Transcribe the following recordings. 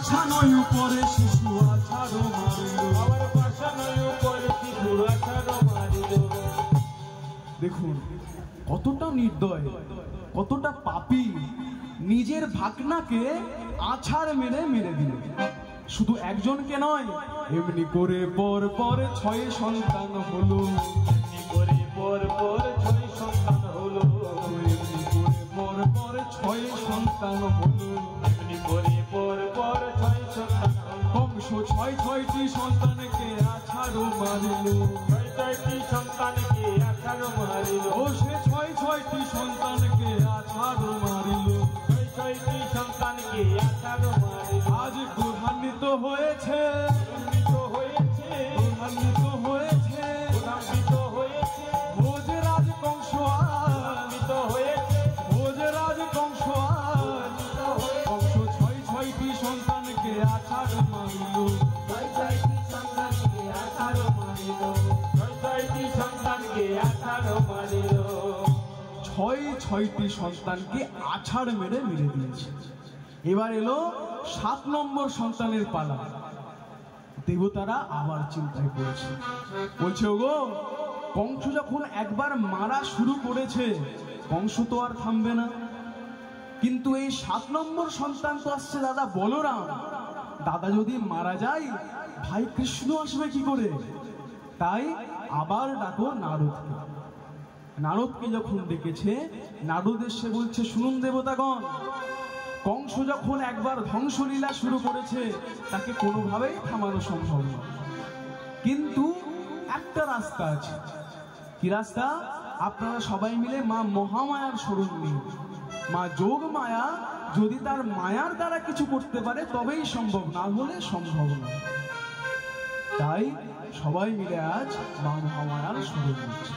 পাশা নয় উপরে শিশু আছাড়ো মারিল, আমার পাশা নয় উপরে শিশু আছাড়ো মারিল। দেখুন কতটা নির্দয়, কতটা পাপী, নিজের ভাগনাকে আছাড় মেরে মেরে দিল। শুধু একজনকে নয়, এমনি করে পর পর 6 সন্তান হলো, এমনি করে পর পর 6 সন্তান হলো, এমনি করে পর পর 6 সন্তান হলো, এমনি করে পর পর 6 সন্তান হলো। কংস 6টি সন্তানকে আছাড় মারিল, 6টি সন্তানকে আছাড় মারিল, ও সে 6টি সন্তানকে আছাড় মারিল। 6টি সন্তানকে আছাড় মারিল। আজ ক্রোধান্বিত হয়েছে, ক্রোধান্বিত হয়েছে, ক্রোধান্বিত হয়েছে, ক্রোধান্বিত হয়েছে, ভোজরাজ কংস আজ, ক্রোধান্বিত হয়েছে, ভোজরাজ কংস আজ, কংস 6টি সন্তানকে আছাড় মারিল, 6টি সন্তানকে আছাড় মারিল, 6টি সন্তানকে আছাড় মারিল। 6টি সন্তানকে আছাড় মেরে মেরে দিয়েছে। এবার এলো 7 নম্বর সন্তানের পালা। দেবতারা আবার চিন্তায় পড়েছে, বলছে ওগো, কংস যখন একবার মারা শুরু করেছে, কংস তো আর থামবে না। কিন্তু এই 7 নম্বর সন্তান তো আসছে দাদা বলরাম, দাদা যদি মারা যায় ভাই কৃষ্ণ আসবে কি করে? তাই আবার ডাকো নারদকে। নারদকে যখন ডেকেছে, নারদ এসে বলছে, শুনুন দেবতাগণ, কংস যখন একবার ধ্বংসলীলা শুরু করেছে, তাকে কোনোভাবেই থামানো সম্ভব না। কিন্তু একটা রাস্তা আছে। কি রাস্তা? আপনারা সবাই মিলে মা মহামায়ার শরণ নিন। মা যোগ মায়া যদি তার মায়ার দ্বারা কিছু করতে পারে তবেই সম্ভব, না হলে সম্ভব না। তাই সবাই মিলে আজ মা মহামায়ার শরণ নিচ্ছে।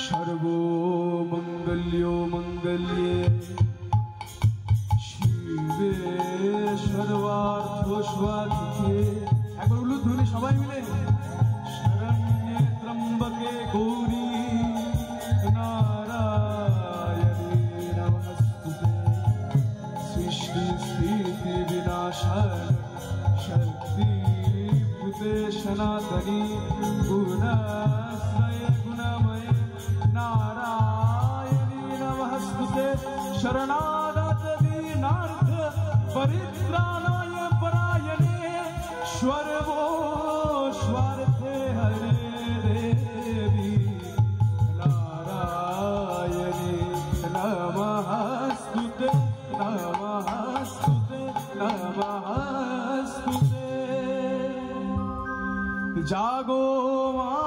সর্বমঙ্গল্যো মঙ্গল্যে শিবে সর্বার্থ স্বাধিকে। একবার উলুধ্বনি সবাই মিলে, শরণ্যে ত্রম্বকে গৌরী নারায়ণী নমস্তুতে, সৃষ্টি স্থিতি বিনাশন শক্তি ভূতে সনাতনী গুণাশ্রয়ে গুণময়ে नारायणी नमस्ते। शरणागत दीनार्थ परित्राणाय परायणे सर्वो स्वार्थे हरे देवी नारायणी नमस्ते नमस्ते नमस्ते। जागो मां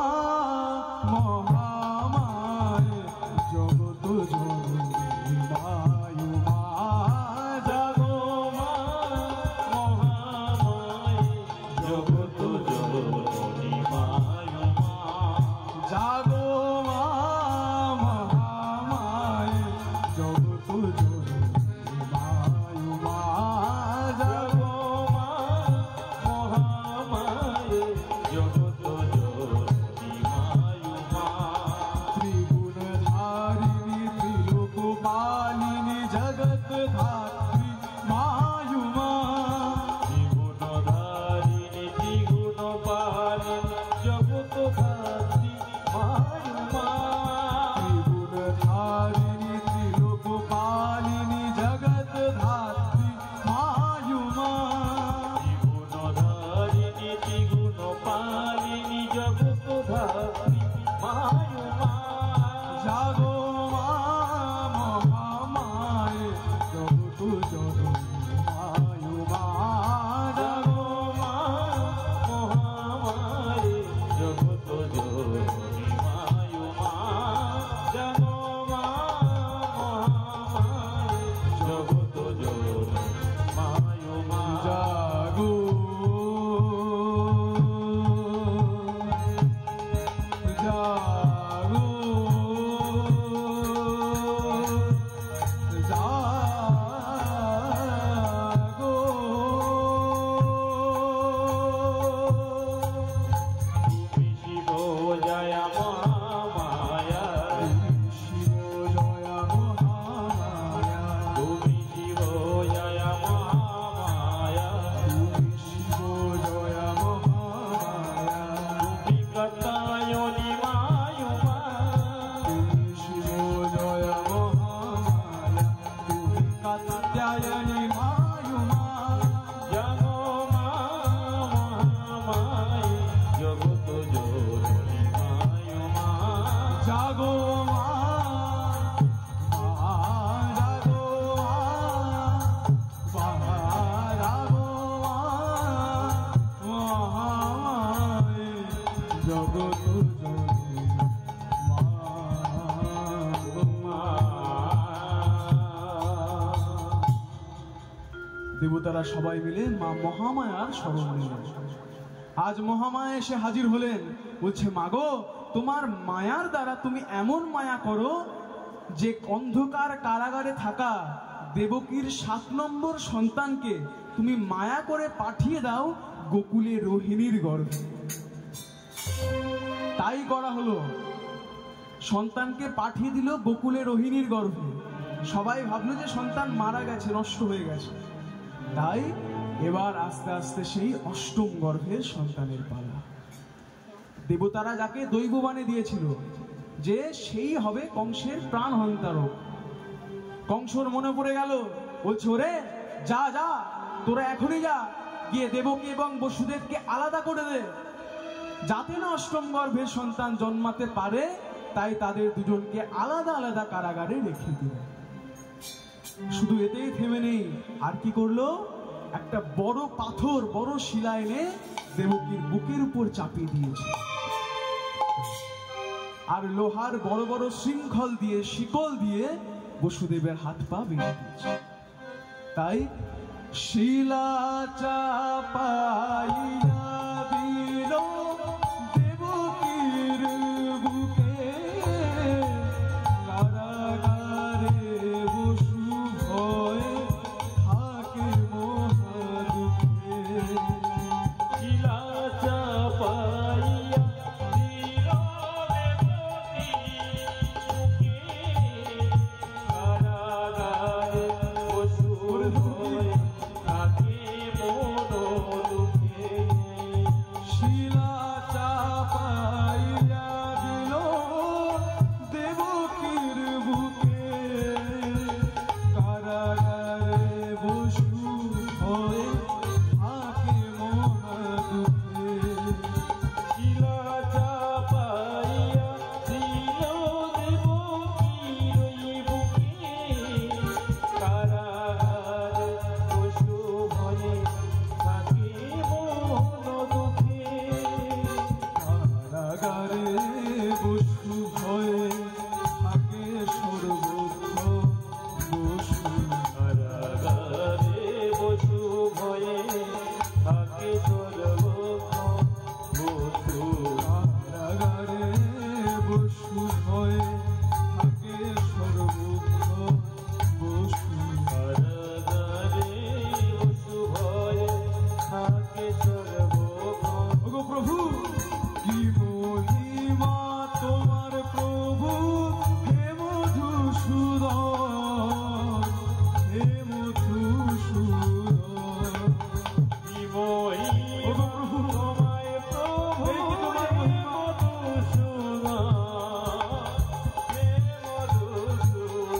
সবাই মিলে মা মহামায়ার শরণ নিলেন। আজ মহামায়া এসে হাজির হলেন, বলছে মাগো তোমার মায়ার দ্বারা তুমি এমন মায়া করো যে অন্ধকার কারাগারে থাকা দেবকীর 7 নম্বর সন্তানকে তুমি মায়া করে পাঠিয়ে দাও গোকুলে রোহিণীর গর্ভে। তাই করা হলো, সন্তানকে পাঠিয়ে দিল গোকুলে রোহিণীর গর্ভে। সবাই ভাবলো যে সন্তান মারা গেছে, নষ্ট হয়ে গেছে। তাই এবার আস্তে আস্তে সেই 8ম গর্ভের সন্তানের পালা। দেবতারা যাকে দৈববাণী দিয়েছিল যে সেই হবে কংসের প্রাণ হন্তারক, কংসর মনে পড়ে গেল, বলছে ওরে যা যা তোরা এখনই যা, গিয়ে দেবকী এবং বসুদেবকে আলাদা করে দে, যাতে না 8ম গর্ভের সন্তান জন্মাতে পারে। তাই তাদের দুজনকে আলাদা আলাদা কারাগারে রেখে দিল। শুধু এতেই থেমে নেই, আর কি করলো, একটা বড় পাথর, বড় শিলা এনে দেবকীর বুকের উপর চাপিয়ে দিয়েছে, আর লোহার বড় বড় শৃঙ্খল দিয়ে, শিকল দিয়ে বসুদেবের হাত পা বেঁধে দিয়েছে। তাই শিলা চাপাইয়া দিল দেবকীর বুকে, কারাগারে বসু ভয়ে থাকে মহা দুঃখে। শিলা চাপাইয়া দিল কারাগারে বসু ভয়ে থাকে মহা দুঃখে। শিলা চাপাইয়া দিল দেবকীর বুকে, কারাগারে বসু ভয়ে থাকে মহা দুঃখে। শিলা চাপাইয়া দিল দেবকীর বুকে, কারাগারে বসু ভয়ে থাকে মহা দুঃখে। কারাগারে বসু ভয়ে থাকে সর্বত্র বসু। কারাগারে বসু ভয়ে থাকে সর্বক্ষণ বসু। কারাগারে বসু ভয়ে থাকে সর্বত্র বসু। কারাগারে বসু ভয়ে থাকে সর্বক্ষণ। ওগো প্রভু, কি মহিমা তোমার প্রভু, হে মধুসূদন, হে মধুসূদন। কি মহিমা ওগো প্রভু, তোমায় প্রভু, এই কি তোমার হে মহিমা? মধুসূদন, হে মধুসূদন।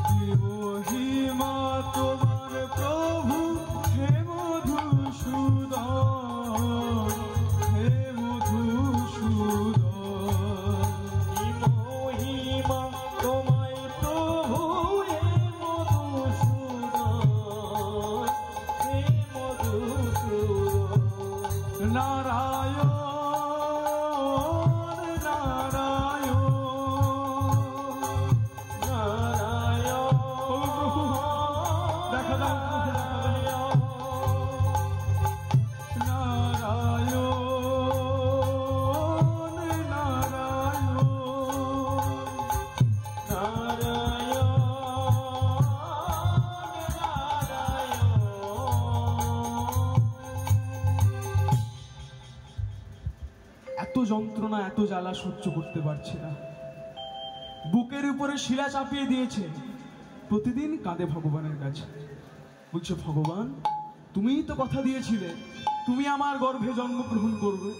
কি মহিমা তোমার প্রভু, হে মধুসূদন, হে মধুসূদন। কি মহিমা তোমায় প্রভু, হে মধুসূদন, হে মধুসূদন। নারায়ণ নারায়ণ নারায়ণ দেখা দাও, নারায়ণ নারায়ণ এত যন্ত্রণা, এত জ্বালা সহ্য করতে পারছে না, বুকের উপরে শিলা চাপিয়ে দিয়েছে। প্রতিদিন কাঁদে ভগবানের কাছে, বলছে ভগবান তুমিই তো কথা দিয়েছিলে তুমি আমার গর্ভে জন্মগ্রহণ করবে,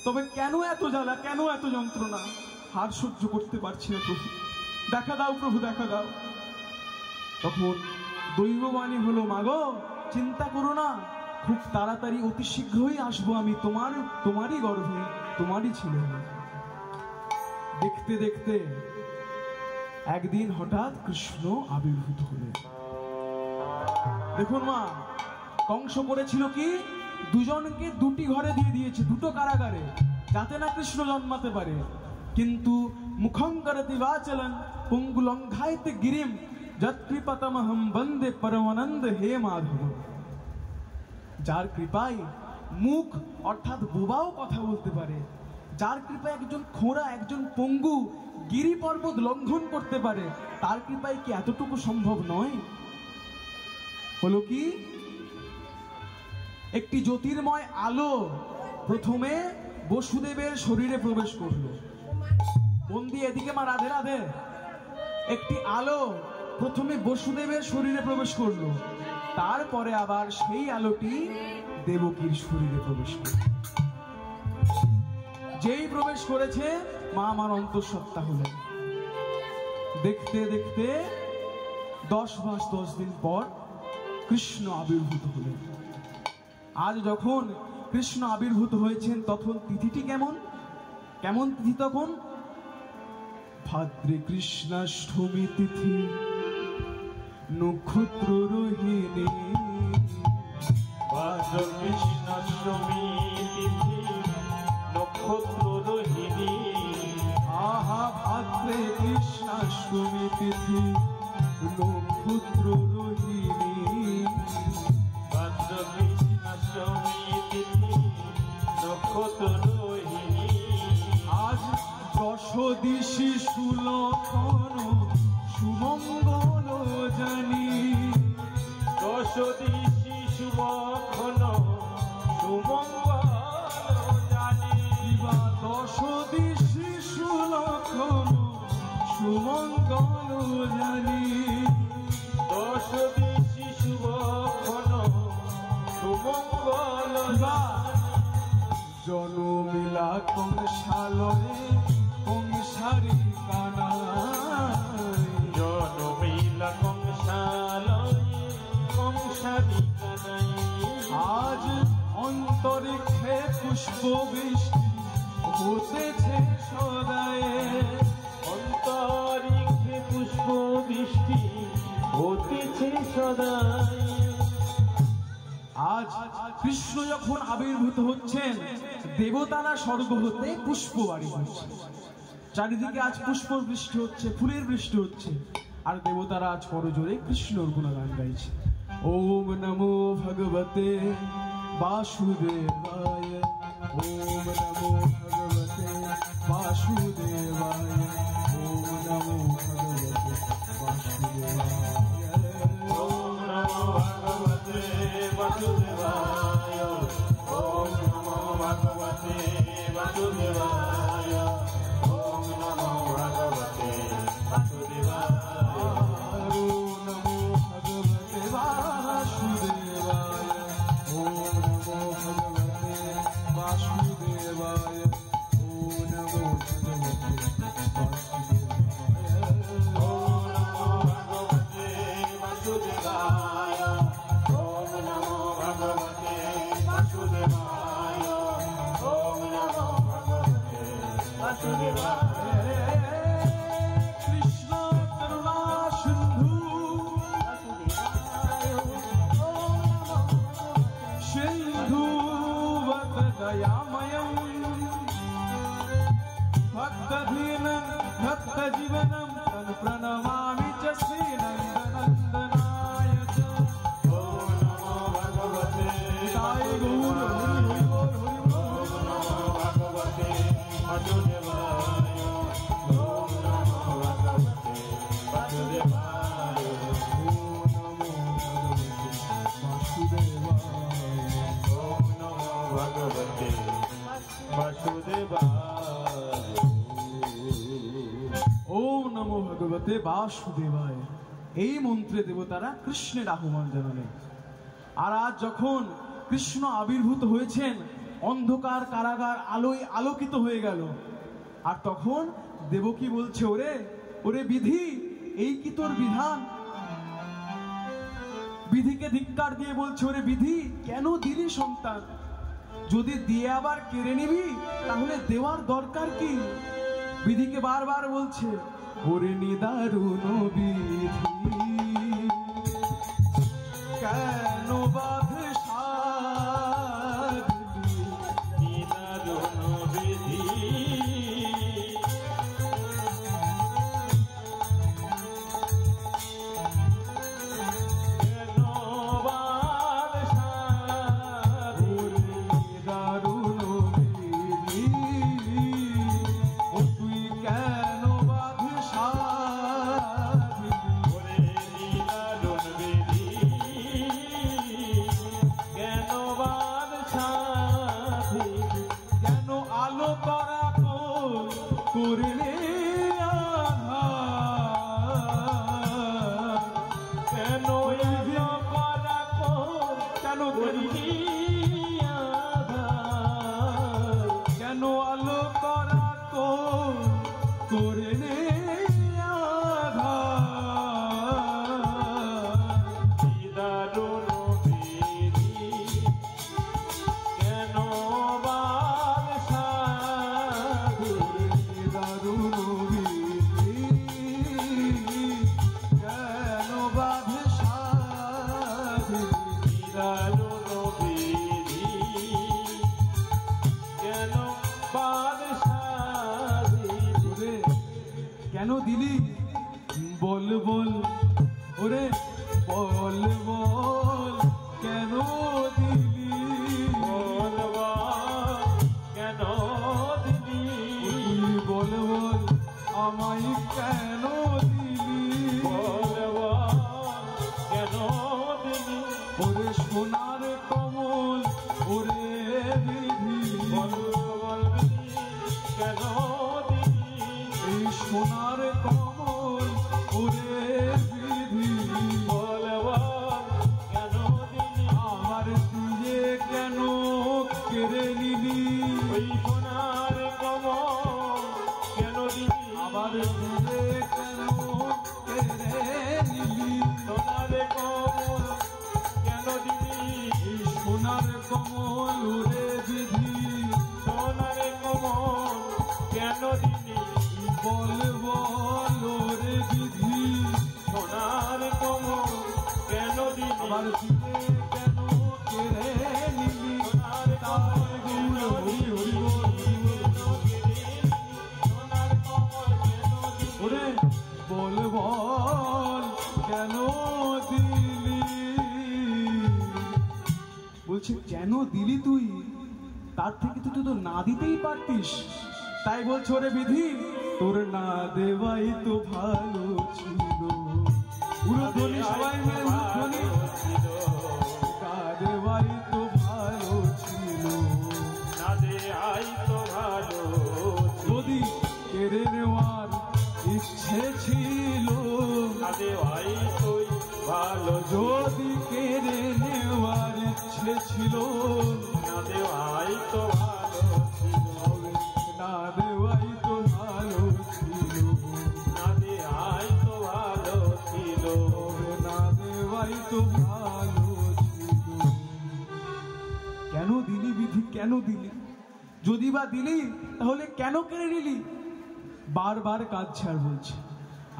তবে কেন এত জ্বালা, কেন এত যন্ত্রণা, হার সহ্য করতে পারছি না প্রভু, দেখা দাও প্রভু, দেখা দাও। তখন দৈববাণী হলো, মাগো চিন্তা করো না, খুব তাড়াতাড়ি অতি শীঘ্রই আসবো আমি তোমারই গর্ভে, তোমারই ছেলে। দেখতে দেখতে একদিন হঠাৎ কৃষ্ণ আবির্ভূত হলেন। দেখুন মা, কংস করেছিল কি, দুজনকে দুটি ঘরে দিয়ে দিয়েছে, দুটো কারাগারে, যাতে না কৃষ্ণ জন্মাতে পারে। কিন্তু মুখং করতি বাচলন পঙ্গুলঙ্ঘায়তে গিরিম, যৎকৃপতমহং বন্দে পরমানন্দ হে মাধব। যার কৃপায় মুখ অর্থাৎ বোবাও কথা বলতে পারে, যার কৃপায় একজন খোঁড়া, একজন পঙ্গু গিরি পর্বত লঙ্ঘন করতে পারে, তার কৃপায় কি এতটুকু সম্ভব নয়? হলো কি, একটি জ্যোতির্ময় আলো প্রথমে বসুদেবের শরীরে প্রবেশ করলো। বন্দি এদিকে মা, রাধে রাধে। একটি আলো প্রথমে বসুদেবের শরীরে প্রবেশ করলো, তারপরে আবার সেই আলোটি দেবকীর শরীরে প্রবেশ করল। যেই প্রবেশ করেছে মা আমার অন্তঃসত্ত্বা হলেন। দেখতে দেখতে 10 মাস 10 দিন পর কৃষ্ণ আবির্ভূত হলেন। আজ যখন কৃষ্ণ আবির্ভূত হয়েছেন তখন তিথিটি কেমন কেমন তিথি তখন? ভাদ্রে কৃষ্ণাষ্টমী তিথি, নক্ষত্র রোহিণী। ভাদ্র কৃষ্ণাষ্টমী তিথি, নক্ষত্র রোহিণী। আহা ভাদ্রে কৃষ্ণাষ্টমী তিথি, নক্ষত্র রোহিণী। ভাদ্র কৃষ্ণাষ্টমী তিথি, নক্ষত্র রোহিণী। আজ 10 দিশি সুলক্ষণ সুমঙ্গল জানি। 10 দিশি শুভক্ষণ সুমঙ্গল জানি। 10 দিশি সুলক্ষণ সুমঙ্গল জানি। 10 দিশি শুভক্ষণ সুমঙ্গল জানি। জনমিলা কংসালয়ে কংসারি কানায়। জনমিলা কংসালয়ে কংসারি কানায়। আজ অন্তরিক্ষে পুষ্প বৃষ্টি হতেছে সদায়। অন্তরিক্ষে পুষ্প বৃষ্টি হতেছে সদাই। আজ কৃষ্ণ যখন আবির্ভূত হচ্ছেন, দেবতারা স্বর্গ হতে পুষ্প বাড়ি হচ্ছে। চারিদিকে আজ পুষ্প বৃষ্টি হচ্ছে, ফুলের বৃষ্টি হচ্ছে, আর দেবতারা আজ করজোরে কৃষ্ণর গুণগান গাইছে। ওম নমো ভগবতে বাসুদেবায়, ওম নমো ভগবতে বাসুদেবায়, ওম নমো ভগবতে বাসুদেবায়। ওম নমো ভগবতে বাসুদেবায়, ওম নমো ভগবতে বাসুদেবায়, ওম নমো ভগবতে বাসুদেবায়। ওম নমো ভগবতে বাসুদেবায়, ওম নমো ভগবতে বাসুদেবায়, ওম নমো ভগবতে বাসুদেবায়। ওম নমো ভগবতে বাসুদেবায়, ওম নমো ভগবতে বাসুদেবায়, ওম নমো ভগবতে বাসুদেবায়। কৃষ্ণ করুণা সিন্ধু, সিন্ধু বদ দয়াময়ম, ভক্তধীনম ভক্ত জীবনম তন প্রণমামি চ শ্রীনন্দনন্দনায় চ। ওম নমো ভগবতে তাই গৌর হরি হরি বল, হরি বল। ওম নমো ভগবতে বাসুদেবায়, ওম নমো ভগবতে বাসুদেবায়। ওম নমো ভগবতে বাসুদেবায়। ওম নমো ভগবতে বাসুদেবায়। এই মন্ত্রে দেবতারা কৃষ্ণের আহ্বান জানালেন। আর আজ যখন কৃষ্ণ আবির্ভূত হয়েছেন, অন্ধকার কারাগার আলোয় আলোকিত হয়ে গেল। আর তখন দেবকী বলছে, ওরে ওরে বিধি, এই কি তোর বিধান? বিধিকে ধিক্কার দিয়ে বলছে, ওরে বিধি, কেন দিলি সন্তান? যদি দিয়ে আবার কেড়ে নিবি তাহলে দেওয়ার দরকার কি? বিধিকে বারবার বলছে, ওরে নিদারুণ বিধি, কেন বাধে সাধলি? নিদারুণ বিধি, করিনি কেন আলো করা করে নে কেন দিলি বল বল ওরে বল বল কেন দিলি বল কেন দিলি বল বল আমায় কেন দিলি বল কেন দিলি ওরে সোনার কমল ওরে বিধি বল কেন দিলি সোনার কমল ওরে বিধি বল কেন দিলি আমার দিয়ে কেন কেড়ে নিলি ওই সোনার কমল কেন দিলি আবার দিয়ে কেন কেড়ে নিলি সোনার কমল কেন দিলি সোনার কমল ওরে বিধি সোনার কমল কেন দিলি বল বল ওরে বিধি সোনার কমল কেন দিলি আবার দিয়ে কেন কেড়ে নিলি সোনার কমল কেন দিলি সোনার কমল কেন দিলি ওরে বল বল কেন দিলি বলছে কেন দিলি তুই তার থেকে তুই তো না দিতেই পারতিস তাই বলছে ওরে বিধি তোর না দেওয়াই তো ভালো ছিল উরুধ্বনি সবাই মিলে উরুধ্বনি না দেওয়াই তো ভালো ছিল না দেয়াই তো ভালো যদি কেড়ে নেওয়ার ইচ্ছে ছিল না দেওয়াই তুই ভালো যদি কেড়ে নেওয়ার ইচ্ছে ছিল না দেওয়াই তো ভালো ছিল না দেওয়াই তো ভালো ছিল না দেওয়াই তো ভালো ছিল না দেওয়াই তো ভালো ছিল কেন দিলি বিধি কেন দিলি যদি বা দিলি তাহলে কেন কেড়ে নিলি বারবার কাজ ছাড় বলছে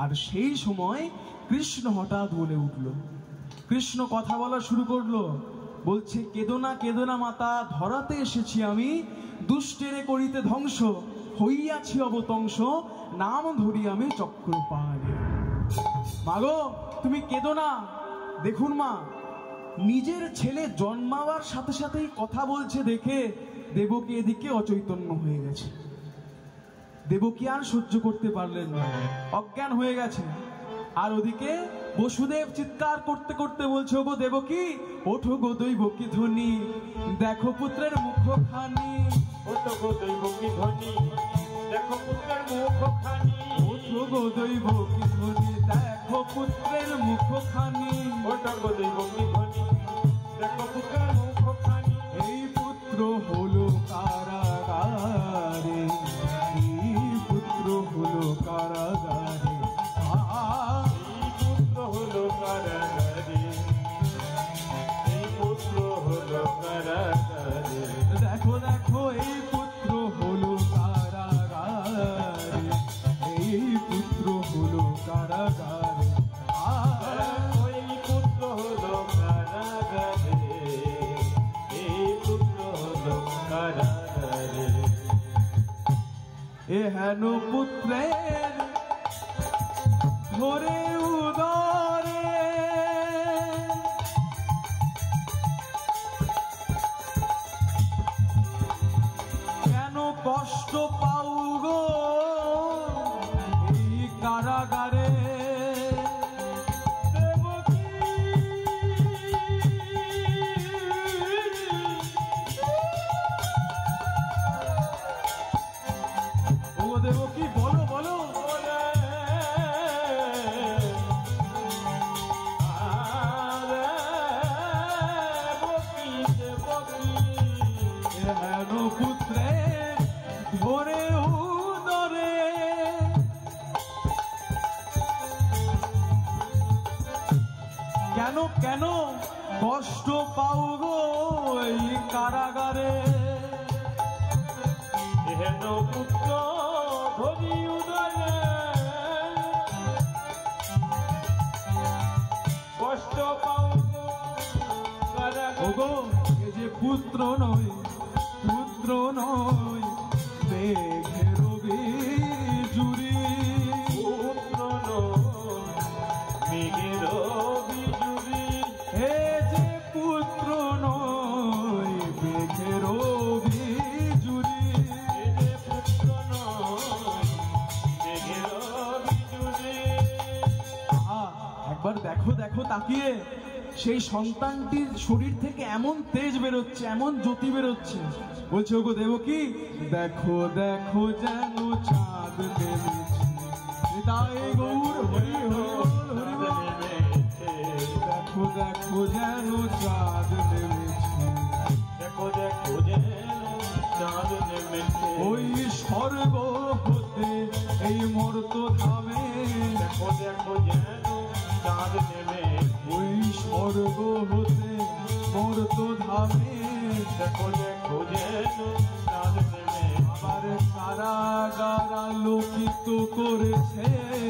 আর সেই সময় কৃষ্ণ হঠাৎ বলে উঠল কৃষ্ণ কথা বলা শুরু করলো বলছে কেদো না মাতা ধরাতে এসেছি আমি দুষ্টেরে করিতে ধ্বংস হইয়াছি অবতংস নাম ধরি আমি চক্র পাহাড়ে মাগো তুমি কেদো না দেখুন মা নিজের ছেলে জন্মাবার সাথে সাথেই কথা বলছে দেখে দেবকী এদিকে অচৈতন্য হয়ে গেছে দেবকী আর সহ্য করতে পারলেন না অজ্ঞান হয়ে গেছে আর ওদিকে বসুদেব চিৎকার করতে করতে বলছে ওগো দেবকী ওঠো গো দৈবকী ধ্বনি দেখো পুত্রের মুখখানি ওঠো গো দৈবকী ধ্বনি দেখো পুত্রের মুখখানি ওঠো গো দৈবকী ধ্বনি দেখো পুত্রের মুখখানি ওঠো গো দৈবকী ধ্বনি দেখো পুত্রের মুখখানি এই পুত্র হলো কারাগারে এই পুত্র হলো কারাগারে এই পুত্র হলো কারাগারে এই পুত্র হলো কারাগারে দেখো দেখো এই পুত্র হলো কারাগারে এই পুত্র হলো কারাগারে ওই পুত্র হলো কারাগারে এই পুত্র হলো কারাগারে এ হেন পুত্রের ধরে উদরে কেন কষ্ট পাও গো এই কারাগারে ও দেবকী বলো বলো পুত্রে ধরে উদরে কেন কেন কষ্ট পাও গো এই কারাগারে হেন পুত্র ধরি উদরে কষ্ট পাও ওগো এ যে পুত্র নয় মেঘের বিজুরি পুত্র মেঘের বিজুরি এ যে পুত্র নয় মেঘের বিজুরি পুত্র মেঘের বিজুরি একবার দেখো দেখো তাকিয়ে সেই সন্তানটির শরীর থেকে এমন তেজ বেরোচ্ছে, এমন জ্যোতি বেরোচ্ছে। বলছে ওগো দেবকী দেখো দেখো যেন চাঁদ নেমেছে, তাই গৌর হরি হরি বল দেখো দেখো যেন চাঁদ নেমেছে, দেখো দেখো যেন চাঁদ নেমেছে ওই স্বর্গ হতে এই মর্ত ধামে, দেখো দেখো যেন চাঁদ নেমে ওই স্বর্গ হতে মর্ত ধামে, দেখো দেখো যেন চাঁদ নেমে আবার কারাগার আলোকিত করেছে,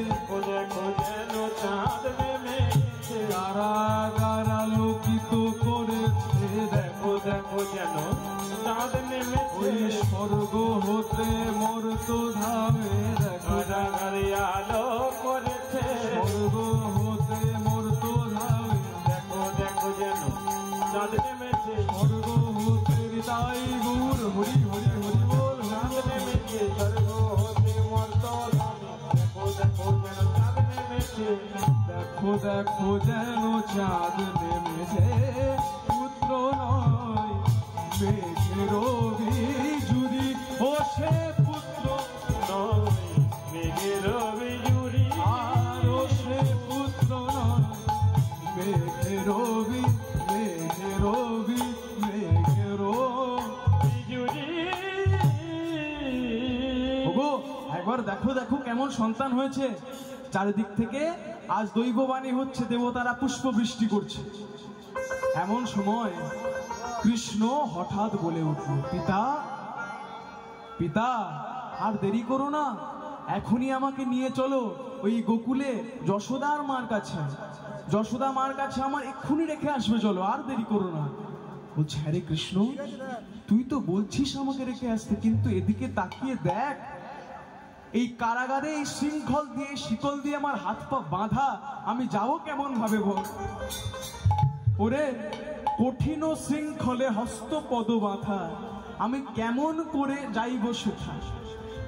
দেখো দেখো যেন চাঁদ নেমেছে কারাগার আলোকিত করেছে, দেখো দেখো যেন চাঁদ নেমেছে ওই স্বর্গ হতে মর্ত ধামে, দেখো কারাগারে আলো করেছে স্বর্গ হতে মর্ত ধামে, দেখো দেখো যেন চাঁদ নেমেছে স্বর্গ হতে তাই গৌর হরি হরি হরি বল চাঁদ নেমেছে স্বর্গ হতে মর্ত ধামে দেখো দেখো যেন চাঁদ নেমেছে দেখো দেখো যেন চাঁদ নেমেছে, পুত্র নয় মেঘের বিজুরি, ও সে পুত্র নয় মেঘের বিজুরি আর ও সে পুত্র নয় মেঘের বিজুরি ওগো একবার দেখো দেখো কেমন সন্তান হয়েছে, চারিদিক থেকে আজ দৈববাণী হচ্ছে, দেবতারা পুষ্প বৃষ্টি করছে। এমন সময় কৃষ্ণ হঠাৎ বলে উঠল, পিতা পিতা আর দেরি করো না, এখনই আমাকে নিয়ে চলো ওই গোকুলে যশোদার মার কাছে, যশোদা মার কাছে আমার এক্ষুনি রেখে আসবে, চলো আর দেরি করো না। বলছে হ্যাঁ কৃষ্ণ তুই তো বলছিস আমাকে রেখে আসতে, কিন্তু এদিকে তাকিয়ে দেখ এই কারাগারে এই শৃঙ্খল দিয়ে শিকল দিয়ে আমার হাত পা বাঁধা, আমি যাবো কেমন ভাবে বল? ওরে কঠিন শৃঙ্খলে হস্ত পদ বাঁধা, আমি কেমন করে যাইব সেথা,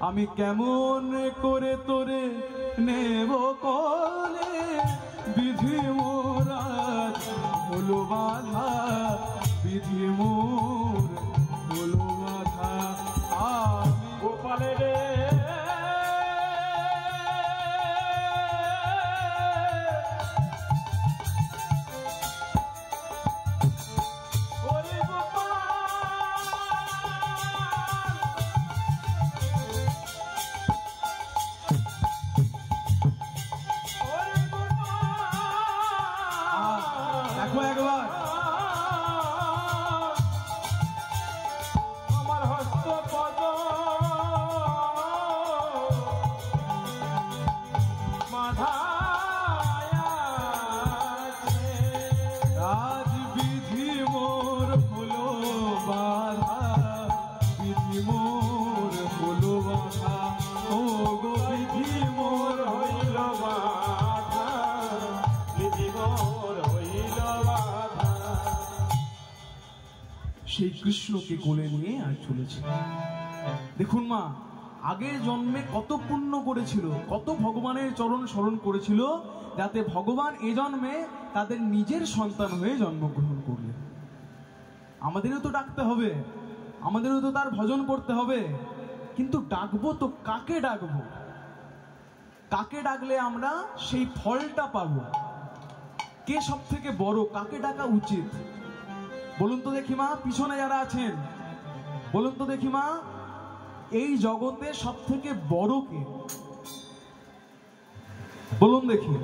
আমি কেমন করে তোরে নেব কলে, বিধি মোর হলো বাধা, বিধি মোর হলো বাধা, আমি গোপালে রে ওরে গোপাল ওরে গোপাল দেখো একবার আমার হস্ত পদ আজ বিধি মোর হলো বাধা, বিধি মোর হলো বাধা, ও গো বিধি মোর হইল বাধা বিধি মোর হইল বাধা সেই কৃষ্ণকে কোলে নিয়ে আর চলেছে। দেখুন মা, আগের জন্মে কত পুণ্য করেছিল, কত ভগবানের চরণ স্মরণ করেছিল, যাতে ভগবান এ জন্মে তাদের নিজের সন্তান হয়ে জন্মগ্রহণ করলেন। আমাদেরও তো ডাকতে হবে, আমাদেরও তো তার ভজন করতে হবে, কিন্তু ডাকবো তো কাকে ডাকবো? কাকে ডাকলে আমরা সেই ফলটা পাবো? কে সব থেকে বড়, কাকে ডাকা উচিত বলুন তো দেখি মা, পিছনে যারা আছেন বলুন তো দেখি মা, এই জগতে সব থেকে বড় কে? বলুন দেখি।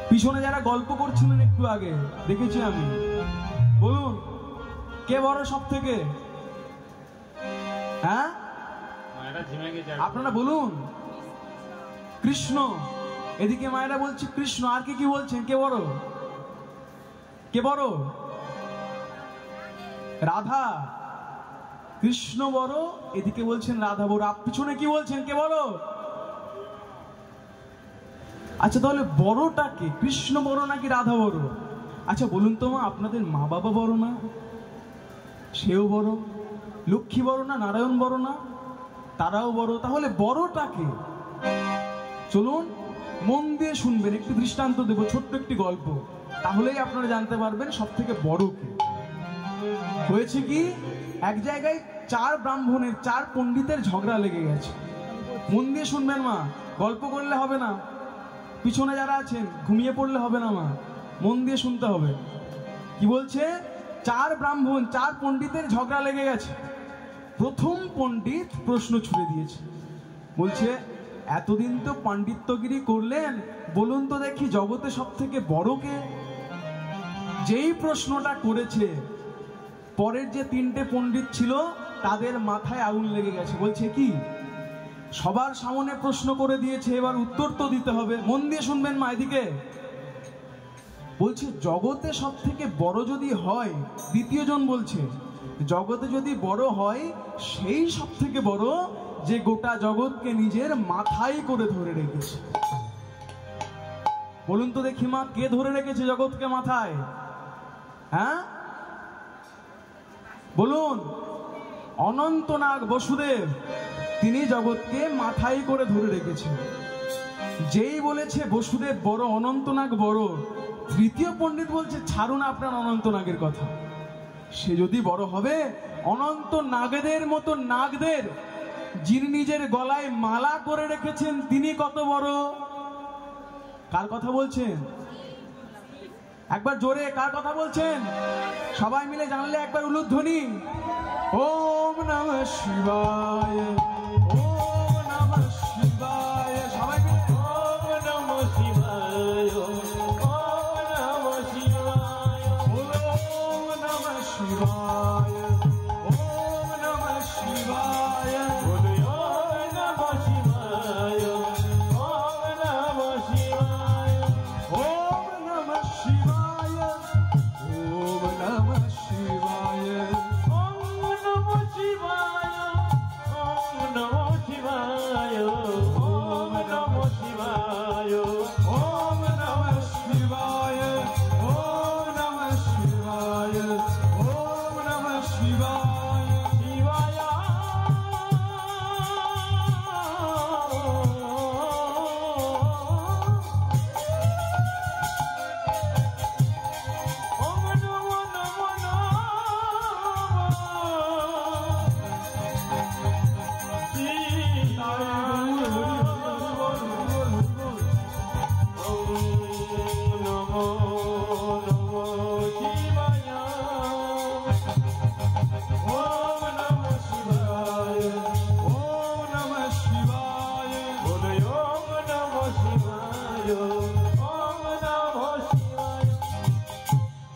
পিছনে যারা গল্প করছিলেন একটু আগে দেখেছি আমি, বলুন কে বড় সব থেকে? হ্যাঁ আপনারা বলুন। কৃষ্ণ। এদিকে মায়েরা বলছে কৃষ্ণ, আর কি বলছেন? কে বড়? কে বড়? রাধা। কৃষ্ণ বড়, এদিকে বলছেন রাধা বড়। পিছনে কি বলছেন? কে বড়? আচ্ছা তাহলে বড়টা কে? কৃষ্ণ বড় নাকি রাধা বড়? আচ্ছা বলুন তো মা, আপনাদের মা বাবা বড় না? সেও বড়। লক্ষ্মী বড় না? নারায়ণ বড় না? তারাও বড়। তাহলে বড়টা কে? চলুন মন দিয়ে শুনবেন, একটি দৃষ্টান্ত দেব, ছোট্ট একটি গল্প, তাহলেই আপনারা জানতে পারবেন সব থেকে বড় কে। হয়েছে কি, এক জায়গায় 4 ব্রাহ্মণের 4 পণ্ডিতের ঝগড়া লেগে গেছে। মন দিয়ে শুনবেন মা, গল্প করলে হবে না, পিছনে যারা আছেন ঘুমিয়ে পড়লে হবে না মা, মন দিয়ে শুনতে হবে। কি বলছে? 4 ব্রাহ্মণ 4 পণ্ডিতের ঝগড়া লেগে গেছে। প্রথম পণ্ডিত প্রশ্ন ছুড়ে দিয়েছে, বলছে এতদিন তো পাণ্ডিত্যগিরি করলেন, বলুন তো দেখি জগতে সব থেকে বড় কে? যেই প্রশ্নটা করেছে, পরের যে 3টে পণ্ডিত ছিল তাদের মাথায় আগুন লেগে গেছে। বলছে কি, সবার সামনে প্রশ্ন করে দিয়েছে, এবার উত্তর তো দিতে হবে। মন দিয়ে শুনবেন মা এদিকে। বলছে জগতে সব থেকে বড় যদি হয়, দ্বিতীয় জন বলছে জগতে যদি বড় হয়, সেই সব থেকে বড় যে গোটা জগৎকে নিজের মাথায় করে ধরে রেখেছে। বলুন তো দেখি মা, কে ধরে রেখেছে জগৎকে মাথায়? হ্যাঁ বলুন। অনন্তনাগ বসুদেব, তিনি জগৎকে মাথায় করে ধরে রেখেছেন। যেই বলেছে বসুদেব বড়, অনন্তনাগ বড়, তৃতীয় পণ্ডিত বলছে ছাড়ুন আপনার অনন্তনাগের কথা, সে যদি বড় হবে, অনন্ত নাগদের মতো নাগদের যিনি নিজের গলায় মালা করে রেখেছেন তিনি কত বড়? কার কথা বলছেন? একবার জোরে কার কথা বলছেন? সবাই মিলে জানলে একবার উলুধ্বনি। ওম নমঃ শিবায়, ওম নমঃ শিবায়। সবাই মিলে ওম নমঃ শিবায়, ওম নমঃ শিবায়, ওম নমঃ শিবায়, ওম নমঃ শিবায়, ওম নমঃ শিবায়, ওম নমঃ শিবায়, ওম নমঃ শিবায়, ওম নমঃ শিবায়, ওম নমঃ শিবায়, ওম নমঃ শিবায়, ওম নমঃ শিবায়, ওম নমঃ শিবায়, ওম নমঃ শিবায়, ওম নমঃ শিবায়, শিবায়। ওম নমো নমো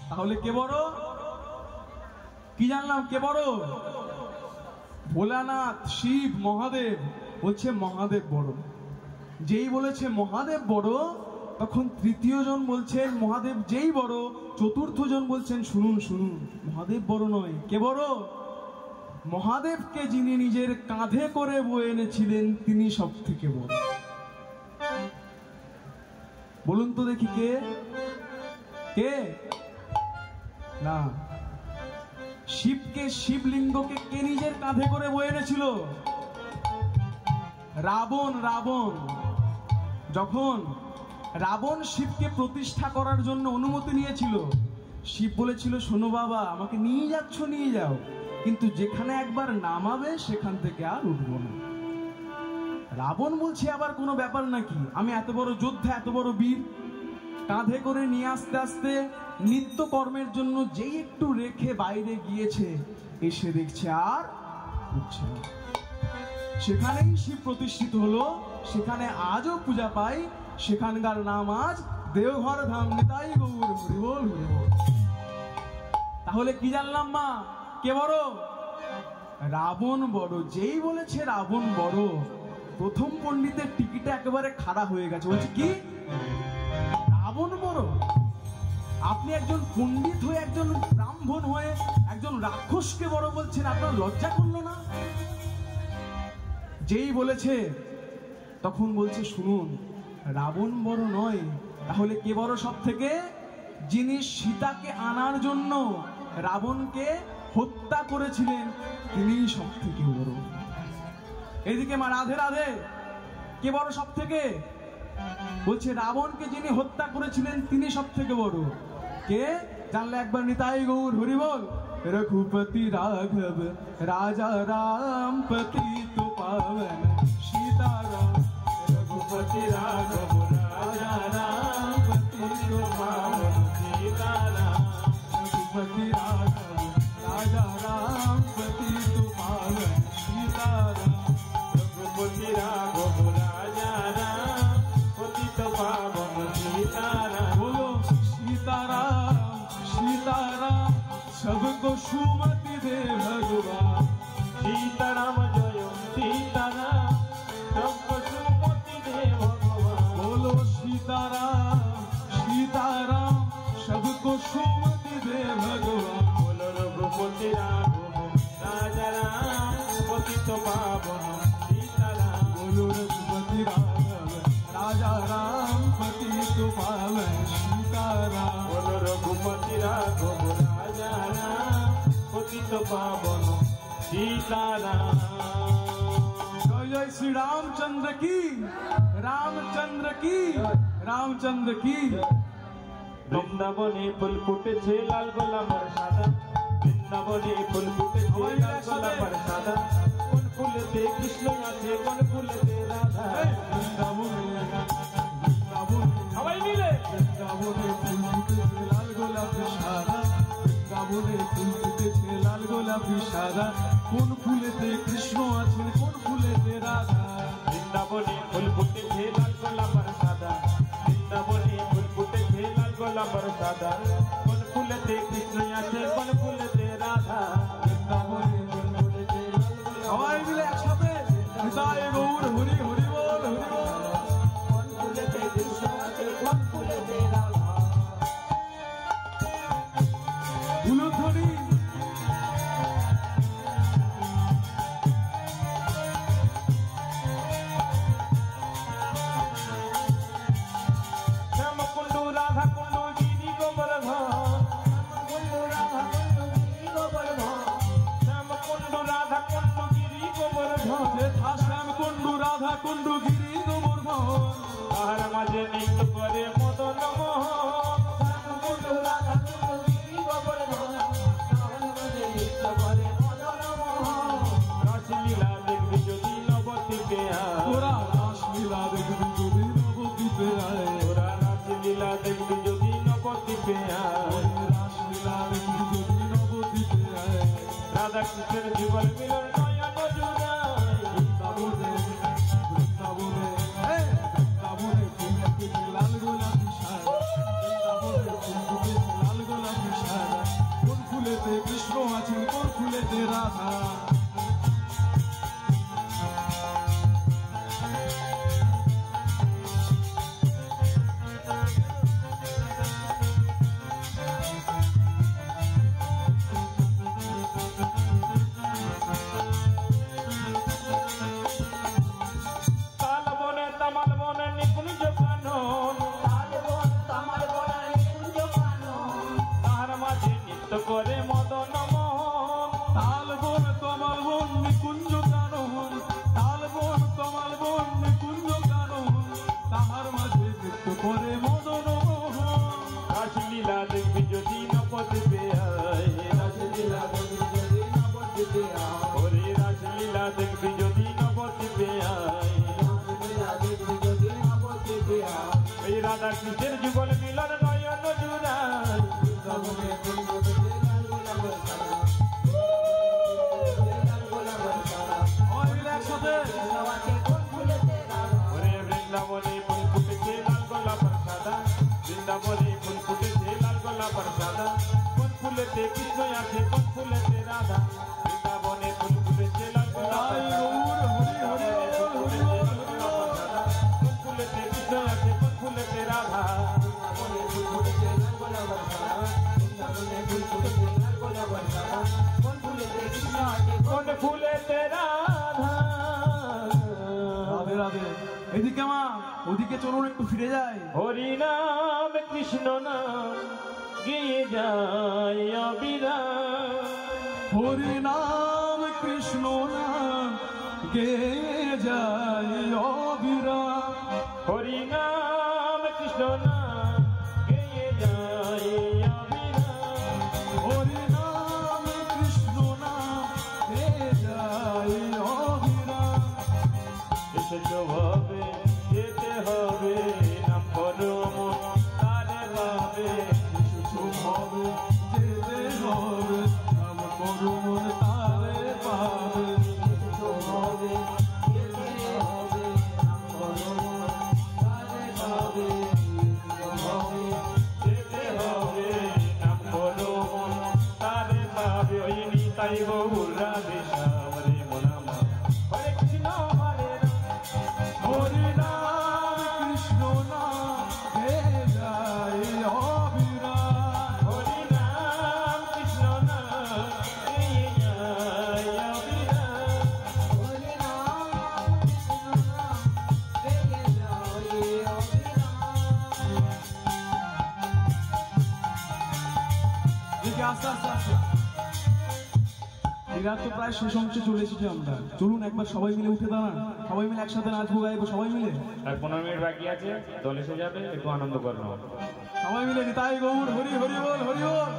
তাহলে কে বড়? কি জানলাম কে বড়? ভোলানাথ, শিব, মহাদেব। বলছে মহাদেব বড়। যেই বলেছে মহাদেব বড়, তখন তৃতীয় জন বলছেন মহাদেব যেই বড়, চতুর্থ জন বলছেন শুনুন শুনুন, মহাদেব বড় নয়। কে বড়? মহাদেবকে যিনি নিজের কাঁধে করে বয়ে এনেছিলেন তিনি সব থেকে বড়। বলুন তো দেখি কে? কে? না, শিবকে, শিবলিঙ্গকে কে নিজের কাঁধে করে বয়ে এনেছিল? রাবণ। রাবণ। যখন রাবণ শিবকে প্রতিষ্ঠা করার জন্য অনুমতি নিয়েছিল, শিব বলেছিল শোনো বাবা, আমাকে নিয়ে যাচ্ছ নিয়ে যাও, কিন্তু যেখানে একবার নামাবে সেখান থেকে আর উঠবো না। রাবণ বলছে আবার কোনো ব্যাপার নাকি, আমি এত বড় যোদ্ধা, এত বড় বীর, কাঁধে করে নিয়ে আসতে আসতে নিত্য কর্মের জন্য যেই একটু রেখে বাইরে গিয়েছে, এসে দেখছে আর উঠছে না। সেখানেই শিব প্রতিষ্ঠিত হলো, সেখানে আজও পূজা পাই, সেখানকার নাম আজ দেওঘর ধাম। নিতাই গৌর হরি বল হরি বল। তাহলে কি জানলাম মা? কে বড়? রাবণ বড়। যেই বলেছে রাবণ বড়, প্রথম পণ্ডিতের টিকিটা একেবারে খাড়া হয়ে গেছে। বলছে কি রাবণ বড়? আপনি একজন পণ্ডিত হয়ে, একজন ব্রাহ্মণ হয়ে একজন রাক্ষসকে বড় বলছেন, আপনার লজ্জা করলো না? যেই বলেছে তখন বলছে শুনুন, রাবণ বড় নয়, তাহলে কে বড় সব থেকে? যিনি সীতাকে আনার জন্য রাবণকে হত্যা করেছিলেন, তিনিই সব থেকে বড়। এদিকে মা রাধে রাধে, কে বড় সব থেকে? বলছে রাবণকে যিনি হত্যা করেছিলেন তিনি সব থেকে বড়। কে জানলে একবার নিতাই গৌর হরি বল। रघुपति राघव राजा राम पतित पावन सीताराम। रघुपति राघव राजा राम पतित पावन सीताराम। रघुपति राघव राजा राम पतित पावन सीताराम। रघुपति राघव राजा राम पतित पावन सीताराम। बोलो सीताराम सीताराम, सबको सुमति दे भगवान। सीताराम जय सीताराम, सबको सुमति दे भगवान। बोलो सीताराम सीताराम, सबको सुमति दे भगवान। बोलो रघुपति राघव राजा राम पतित पावन सीताराम। बोलो रघुपति राघव राजा राम पतित पावन सीताराम। बोलो रघुपति राघव राजा राम पतित पावन सीताराम। जय जय श्री रामचंद्र की, रामचंद्र की, रामचंद्र की। বৃন্দাবনে ফুল ফুটেছে লাল গোলাপের সাদা। বৃন্দাবনে ফুল ফুটেছে লাল গোলাপের সাদা। কোন ফুলেতে কৃষ্ণ আছে, কোন ফুলেতে রাধা। সবাই মিলে বৃন্দাবনে ফুল ফুটেছে লাল গোলাপি সাদা। বৃন্দাবনে ফুল ফুটেছে লাল গোলাপি সাদা। কোন ফুলেতে কৃষ্ণ আছেন, কোন ফুলেতে রাধা। বৃন্দাবনে ফুল ফুটেছে লাল গোলাপের সাদা। বৃন্দাবনে ফুল ফুটেছে লাল গোলাপের সাদা। কোন ফুলেতে কৃষ্ণ আছে, কোন ফুলেতে রাধা। বৃন্দাবনে ফুল ফুটেছে লাল গোলাপি। সবাই মিলে একসাথে নিতাই গৌর হরি হরি বল হরি বল। কোন ফুলেতে কৃষ্ণ আছে, কোন ফুলেতে রাধা। উলুধ্বনি। শ্যামকুণ্ড রাধা কুণ্ড গিরি গোবর্ধন। শ্যামকুণ্ড রাধা কুণ্ড গিরি গোবর্ধন। যথা শ্যামকুণ্ড রাধা কুণ্ড গিরি গোবর্ধন। তাহার মাঝে নৃত্য করে মদন মোহন। শ্যামকুণ্ড রাধা কুণ্ড গিরি গোবর্ধন। তাহার মাঝে নৃত্য করে মদন মোহন। রাসলীলা দেখবি যদি নবদ্বীপে আয়। ওরা রাসলীলা দেখবি যদি নবদ্বীপে আয়। ওরা রাসলীলা দেখবি যদি নবদ্বীপে আয়। রাসলীলা দেখবি যদি নবদ্বীপে আয়। রাধা কৃষ্ণের জীবন মিলন নয়ন জুড়ায়। বৃন্দাবনে বৃন্দাবনে বৃন্দাবনে ফুল ফুটেছে লাল গোলাপি সাদা। বৃন্দাবনে ফুল ফুটেছে লাল গোলাপি সাদা। কোন ফুলেতে কৃষ্ণ আছেন, কোন ফুলেতে রাধা। তাল বনে তামাল বনে নিকুঞ্জ কানন। তাহার মাঝে নৃত্য করে মদন মোহন। তাল বন কমল বন নিকুঞ্জ কানন। তাল বন কমল বন নিকুঞ্জ কানন। তাহার মাঝে নৃত্য করে মদন মোহন। রাসলীলা দেখবি যদি নবদ্বীপে আয়। রাসলীলা দেখবি যদি নবদ্বীপে আয়। ওরে রাসলীলা দেখবি যদি নবদ্বীপে আয়। এই রাধা কৃষ্ণের জীবন মিলন নয়ন জুড়ায়। বৃন্দাবনে ফুল ফুটেছে লাল গোলাপের সাদা, বৃন্দাবনে ফুল ফুটেছে লাল গোলাপের সাদা, কোন ফুলেতে কৃষ্ণ আছে কোন ফুলেতে রাধা, বৃন্দাবনে ফুল ফুটেছে লাল গোলাপের সাদা, কোন ফুলেতে কৃষ্ণ আছে কোন ফুলেতে রাধা, কোন ফুলেতে রাধা। রাধে রাধে। এদিকে মা, ওদিকে চলুন একটু ফিরে যায়। হরি নাম কৃষ্ণ নাম গিয়ে যায় অবিরাম, হরি নাম কৃষ্ণ নাম গে যায় অবিরাম, হরি নাম কৃষ্ণ নাম গিয়ে যায় অবিরাম, হরি নাম কৃষ্ণ নাম গে যায় অবিরাম। এসেছো ভাবে যেতে হবে নাম করো মন তারে ভাবে, এসেছো ভাবে যেতে হবে নাম করো মন তারে পাবে, এসেছো ভাবে যেতে হবে নাম করো মন তারে পাবে, এসেছো ভাবে যেতে হবে নাম করো মন তারে পাবে। ওই নিতাই গৌর রাধে শ্যাম রে মনামা, হরে কৃষ্ণ হরে রাম, হরি নাম কৃষ্ণ নাম গে যায় অবিরাম, হরি নাম কৃষ্ণ নাম গিয়ে যায় অবিরাম, হরি নাম কৃষ্ণ নাম গে যায় অবিরাম। এদিকে আস্তে আস্তে আস্তে। এরা তো প্রায় শেষ অংশে চলে এসেছি আমরা। চলুন একবার সবাই মিলে উঠে দাঁড়ান, সবাই মিলে একসাথে নাচবো গাইবো সবাই মিলে। আর 15 মিনিট বাকি আছে, দল এসে যাবে, একটু আনন্দ করে নেবো। সবাই মিলে নিতাই গৌর হরি হরি বল হরি বল।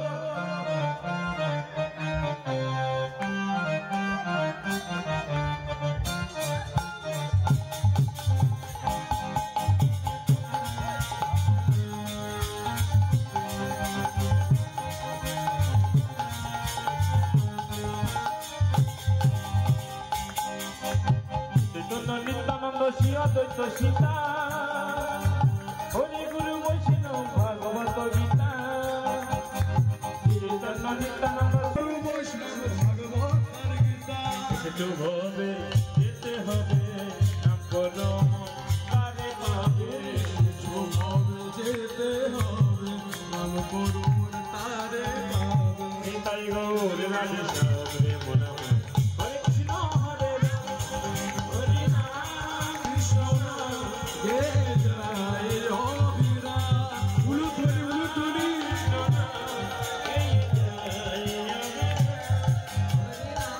চৈতন্য নিত্যানন্দ শিব দ্বৈত সীতা, হরি গুরু বৈষ্ণব ভাগবত গীতা, চৈতন্য নিত্যানন্দ গুরু বৈষ্ণব ভাগবত গীতা। এসেছো ভাবে যেতে হবে নাম করো মন তারে পাবে, এসেছো ভাবে যেতে হবে নাম করো মন তারে পাবে, নিতাই গৌর রাধে শ্যাম রে মনামা, হরে কৃষ্ণ হরে রাম, হরি নাম কৃষ্ণ নাম গে যায় অবিরাম। উলুধ্বনি উলুধ্বনি। গিয়ে যায় অবিরাম।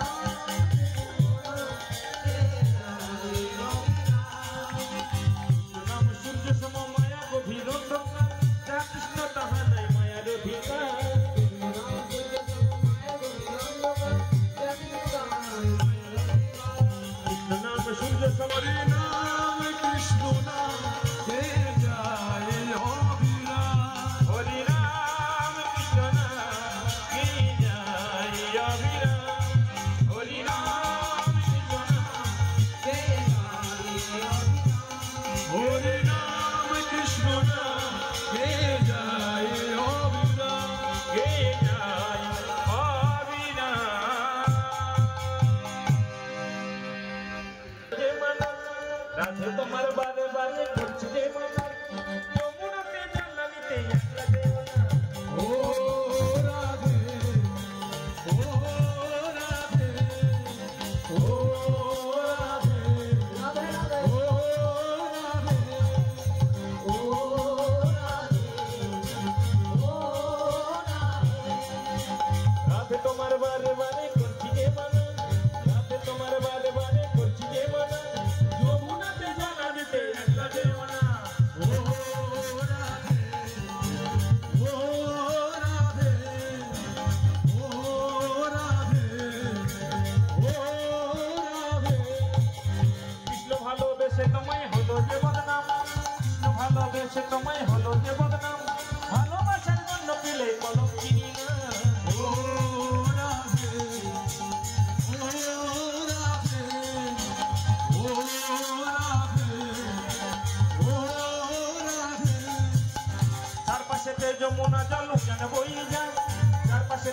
নাম সূর্য সম মায়া গভীর অন্ধকার, যা কৃষ্ণ তাহা নাই মায়ার অধিকার,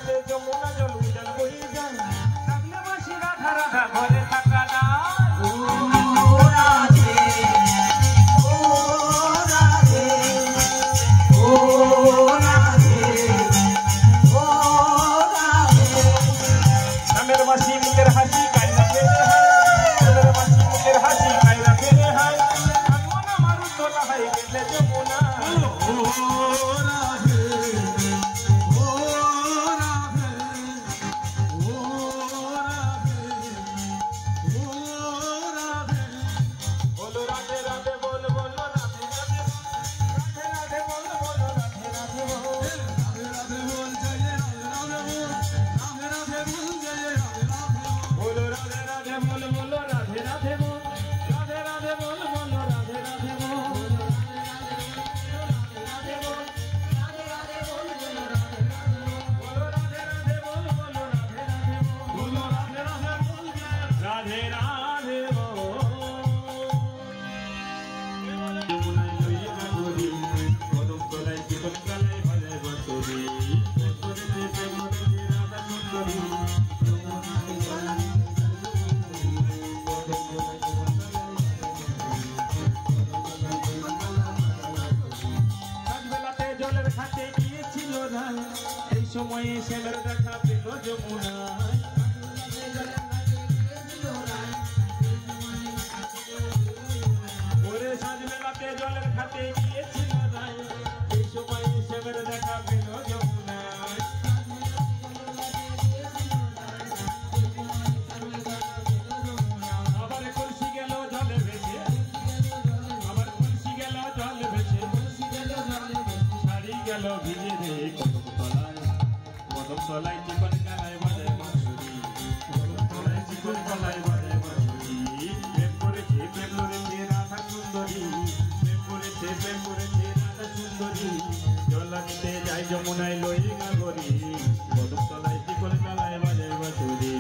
নদীতে যমুনা জল উজান বয়ে যায় থাকলে বাসি রাধা রাধা ঘরে থাকা না ও রাধে ও রাধে ও রাধে ও রাধে নামের বাসি মুখের হাসি কাইলা ফেরে হয় নামের বাসি মুখের হাসি কাইলা ফেরে হয় মনা মারু তোলা হয় গেলে যমুনা ও রাধে ও রাধে ও রাধে ও রাধে বলো রাধে রাধে বল বলো রাধে রাধে রাধে রাধে বল বলো রাধে রাধে বল রাধে রাধে বল জয় রাধে রাধে বল রাধে রাধে বল জয় রাধে রাধে বলো রাধে রাধে বল বলো রাধে রাধে বল রাধে রাধে বল বলো রাধে রাধে বল রাধে রাধে যমুনায় লইয়া গরি কদম তলায় জীবন কালে ভরে বসরি করেছে প্রেমরে রাধা সুন্দরী সাজবেলাতে জলের ঘাটে গিয়েছিল রায় এই সময়ে শ্যামের দেখা পেল যমুনায় ওরে সাজবেলাতে জলের ঘাটে গিয়েছিল রায় এই সময় শ্যামের দেখা পেল যমুনায় আবার কলসি গেল জলে ভেসে আবার কলসি গেল জল ভেসে শাড়ি গেল ভিজে রে কদম তলায় চিকন কালায় বাজায় বাঁশুরি কদম তলায় চিকন কালায় বাজায় বাঁশুরি প্রেম করেছে রাধা সুন্দরী প্রেম করেছে রাধা সুন্দরী জল নিতে যায় যমুনায় লইয়া গরি কদম তলায় চিকন কালায় বাজায় বাঁশুরি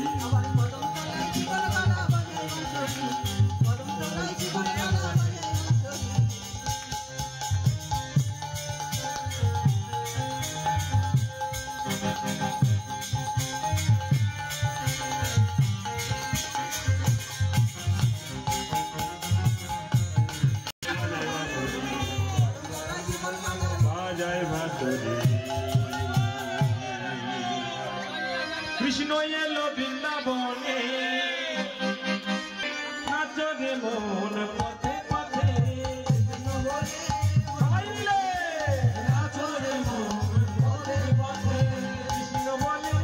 বাজায় বাঁশুরি কৃষ্ণ এলো বৃন্দাবনে নাচো রে মন পথে পথে সবাই মিলে নাচো রে মন পথে পথে কৃষ্ণ বলে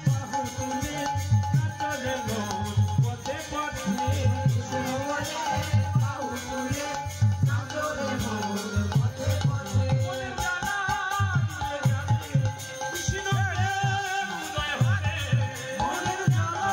বাহু তুলে নাচো রে মন পথে পথে কৃষ্ণ বলে বাহু তুলে নাচো রে মন পথে পথে মনের জানা দিলে জানে কৃষ্ণ রে উদয় হরে মনের জানা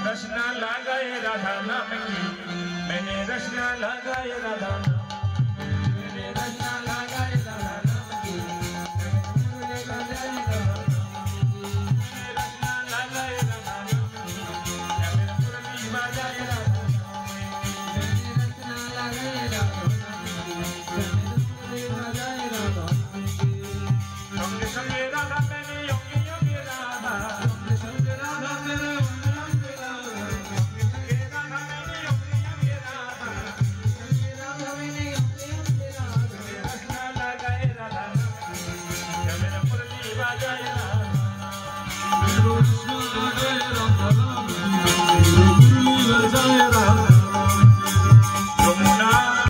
रचना लगाए राधा नाम की, मैंने रचना लगाए राधा मैंने रचना लगाए राधा नाम की, मैंने रचना लगाए राधा नाम की, या मेरे मुरली बजाए राधा मैंने रचना लगाए राधा संगे संगे राधा मैंने योगी योगी राधा संगे संगे राधा मेरे Jai Ram